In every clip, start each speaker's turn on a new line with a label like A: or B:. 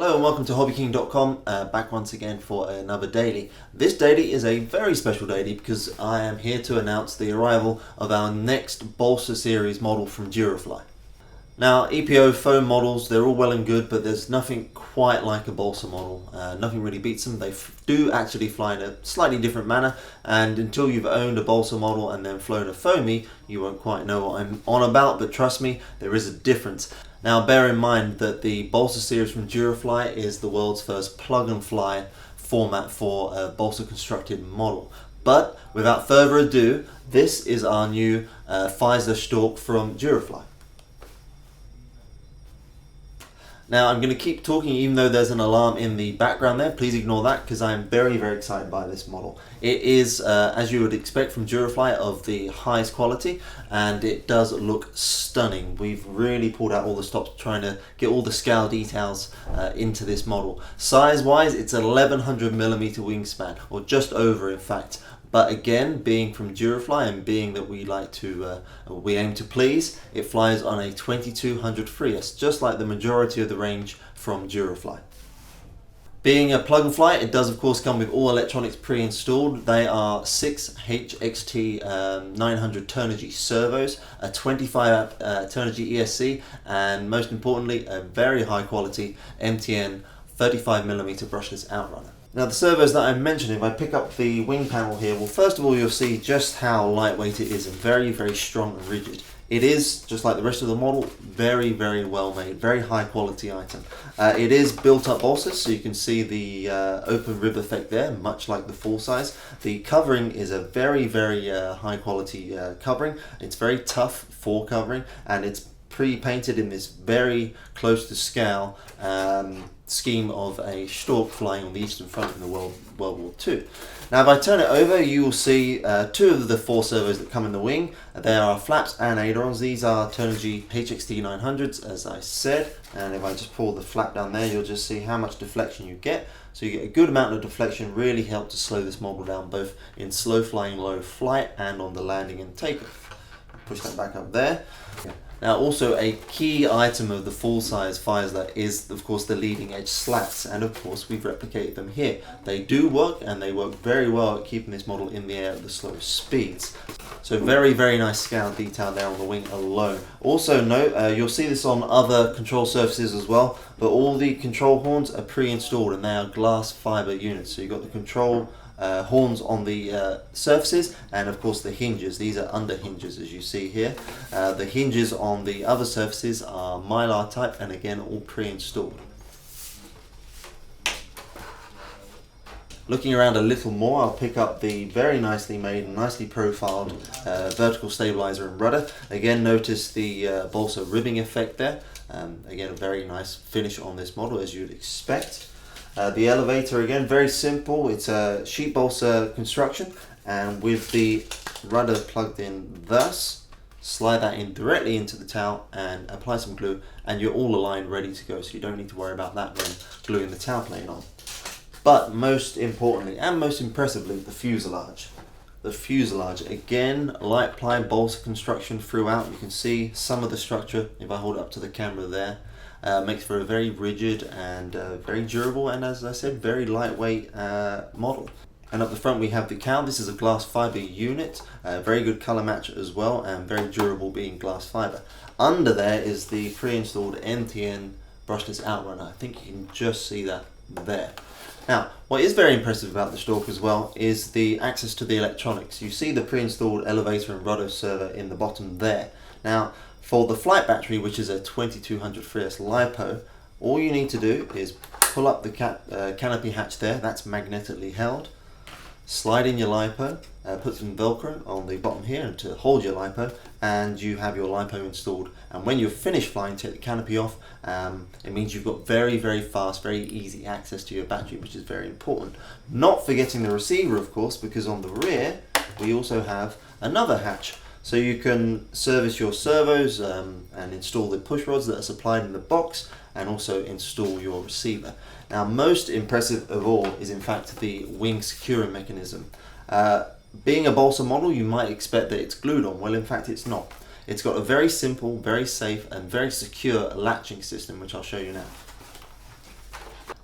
A: Hello and welcome to HobbyKing.com, back once again for another daily. This daily is a very special daily because I am here to announce the arrival of our next Balsa series model from Durafly. Now, EPO foam models, they're all well and good, but there's nothing quite like a Balsa model. Nothing really beats them. They do actually fly in a slightly different manner, and until you've owned a Balsa model and then flown a foamy, you won't quite know what I'm on about, but trust me, there is a difference. Now, bear in mind that the Balsa series from Durafly is the world's first plug-and-fly format for a Balsa constructed model. But without further ado, this is our new Fieseler Storch from Durafly. Now, I'm going to keep talking even though there's an alarm in the background there. Please ignore that because I am very excited by this model. It is, as you would expect from Durafly, of the highest quality, and it does look stunning. We've really pulled out all the stops trying to get all the scale details into this model. Size-wise, it's an 1100mm wingspan, or just over in fact. But again, being from Durafly and being that we aim to please, it flies on a 2200 Fieseler, just like the majority of the range from Durafly. Being a plug and fly, it does of course come with all electronics pre-installed. They are 6 HXT 900 Turnigy servos, a 25 Turnigy ESC, and most importantly, a very high quality MTN 35mm brushless outrunner. Now, the servos that I mentioned, if I pick up the wing panel here, well, first of all, you'll see just how lightweight it is and very strong and rigid. It is, just like the rest of the model, very well made, very high quality item. It is built up Balsa, so you can see the open rib effect there, much like the full size. The covering is a very high quality covering. It's very tough for covering, and it's pre-painted in this very close to scale scheme of a Storch flying on the Eastern Front in the World War II. Now, if I turn it over, you will see two of the four servos that come in the wing. They are flaps and ailerons. These are Turnigy HXT 900s, as I said. And if I just pull the flap down there, you'll just see how much deflection you get. So you get a good amount of deflection, really help to slow this model down, both in slow flying, low flight, and on the landing and takeoff. Push that back up there. Now, also a key item of the full-size Fieseler is, of course, the leading edge slats, and of course we've replicated them here. They do work, and they work very well at keeping this model in the air at the slowest speeds. So very nice scale detail there on the wing alone. Also note, you'll see this on other control surfaces as well, but all the control horns are pre-installed and they are glass fiber units. So you've got the control horns on the surfaces, and of course the hinges. These are under hinges, as you see here. The hinges on the other surfaces are mylar type, and again all pre-installed. Looking around a little more, I'll pick up the very nicely made and nicely profiled vertical stabilizer and rudder. Again, notice the Balsa ribbing effect there. Again, a very nice finish on this model, as you'd expect. The elevator, again, very simple. It's a sheet balsa construction, and with the rudder plugged in thus, slide that in directly into the tail and apply some glue, and you're all aligned, ready to go, so you don't need to worry about that when gluing the tail plane on. But most importantly, and most impressively, the fuselage. The fuselage, again, light ply balsa construction throughout. You can see some of the structure, if I hold it up to the camera there. Makes for a very rigid and very durable, and as I said, very lightweight model. And up the front we have the cowl. This is a glass fiber unit, very good color match as well, and very durable being glass fiber. Under there is the pre-installed MTN brushless outrunner. I think you can just see that there. Now, what is very impressive about the Storch as well is the access to the electronics. You see the pre-installed elevator and rudder servo in the bottom there. Now, for the flight battery, which is a 2200 Fieseler LiPo, all you need to do is pull up the canopy hatch there. That's magnetically held. Slide in your LiPo, put some Velcro on the bottom here to hold your LiPo, and you have your LiPo installed. And when you're finished flying, take the canopy off. It means you've got very fast, very easy access to your battery, which is very important. Not forgetting the receiver, of course, because on the rear we also have another hatch. So you can service your servos and install the push rods that are supplied in the box, and also install your receiver. Now, most impressive of all is in fact the wing securing mechanism. Being a Balsa model, you might expect that it's glued on. Well, in fact it's not. It's got a very simple, very safe and very secure latching system, which I'll show you now.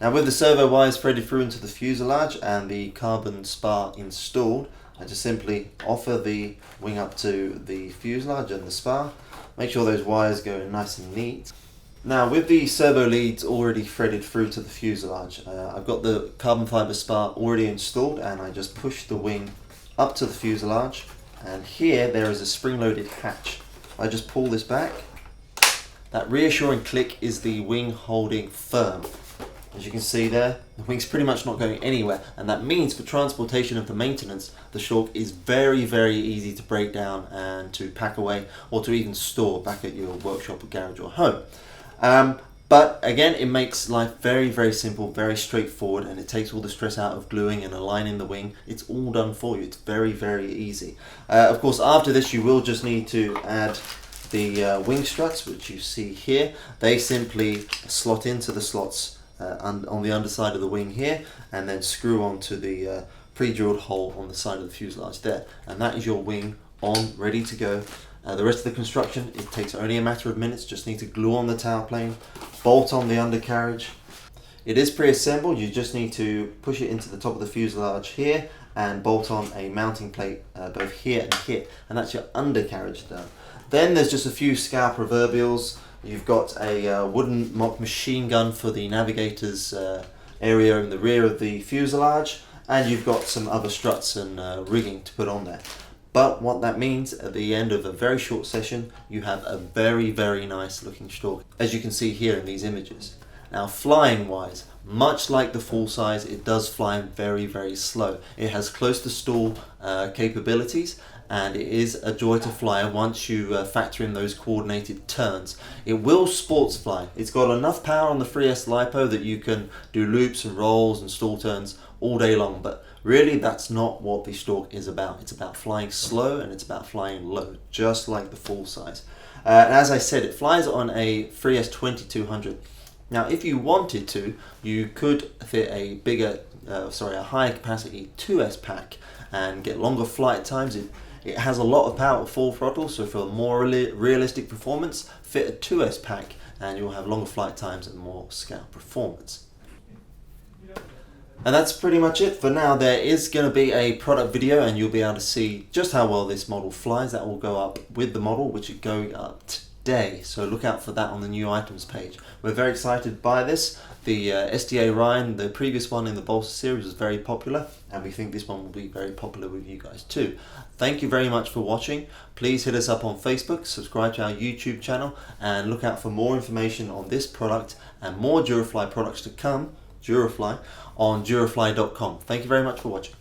A: Now with the servo wires threaded through into the fuselage and the carbon spar installed, I just simply offer the wing up to the fuselage and the spar. Make sure those wires go in nice and neat. Now with the servo leads already threaded through to the fuselage, I've got the carbon fibre spar already installed, and I just push the wing up to the fuselage, and here there is a spring-loaded hatch. I just pull this back. That reassuring click is the wing holding firm. As you can see there, the wing's pretty much not going anywhere, and that means for transportation and for maintenance, the Storch is very, very easy to break down and to pack away, or to even store back at your workshop or garage or home. But again, it makes life very, very simple, very straightforward, and it takes all the stress out of gluing and aligning the wing. It's all done for you. It's very, very easy. Of course, after this, you will just need to add the wing struts, which you see here. They simply slot into the slots on the underside of the wing here, and then screw onto the pre-drilled hole on the side of the fuselage there. And that is your wing on, ready to go. The rest of the construction, it takes only a matter of minutes. Just need to glue on the tail plane, bolt on the undercarriage. It is pre-assembled. You just need to push it into the top of the fuselage here and bolt on a mounting plate both here and here, and that's your undercarriage done. Then there's just a few scour proverbials. You've got a wooden mock machine gun for the navigator's area in the rear of the fuselage, and you've got some other struts and rigging to put on there. But what that means, at the end of a very short session, you have a very, very nice looking Storch, as you can see here in these images. Now flying wise, much like the full size, it does fly very, very slow. It has close to stall capabilities, and it is a joy to fly once you factor in those coordinated turns. It will sports fly. It's got enough power on the 3S LiPo that you can do loops and rolls and stall turns all day long, but really that's not what the Storch is about. It's about flying slow, and it's about flying low, just like the full size. And as I said, it flies on a 3S 2200. Now if you wanted to, you could fit a bigger, a higher capacity 2S pack and get longer flight times. It has a lot of power at full throttle, so for a more realistic performance, fit a 2S pack and you'll have longer flight times and more scale performance. And that's pretty much it for now. There is going to be a product video, and you'll be able to see just how well this model flies. That will go up with the model, which is going up today, so look out for that on the new items page. We're very excited by this. The SDA Ryan, the previous one in the Balsa series, was very popular, and we think this one will be very popular with you guys too. Thank you very much for watching. Please hit us up on Facebook, subscribe to our YouTube channel, and look out for more information on this product and more Durafly products to come, Durafly, on durafly.com. Thank you very much for watching.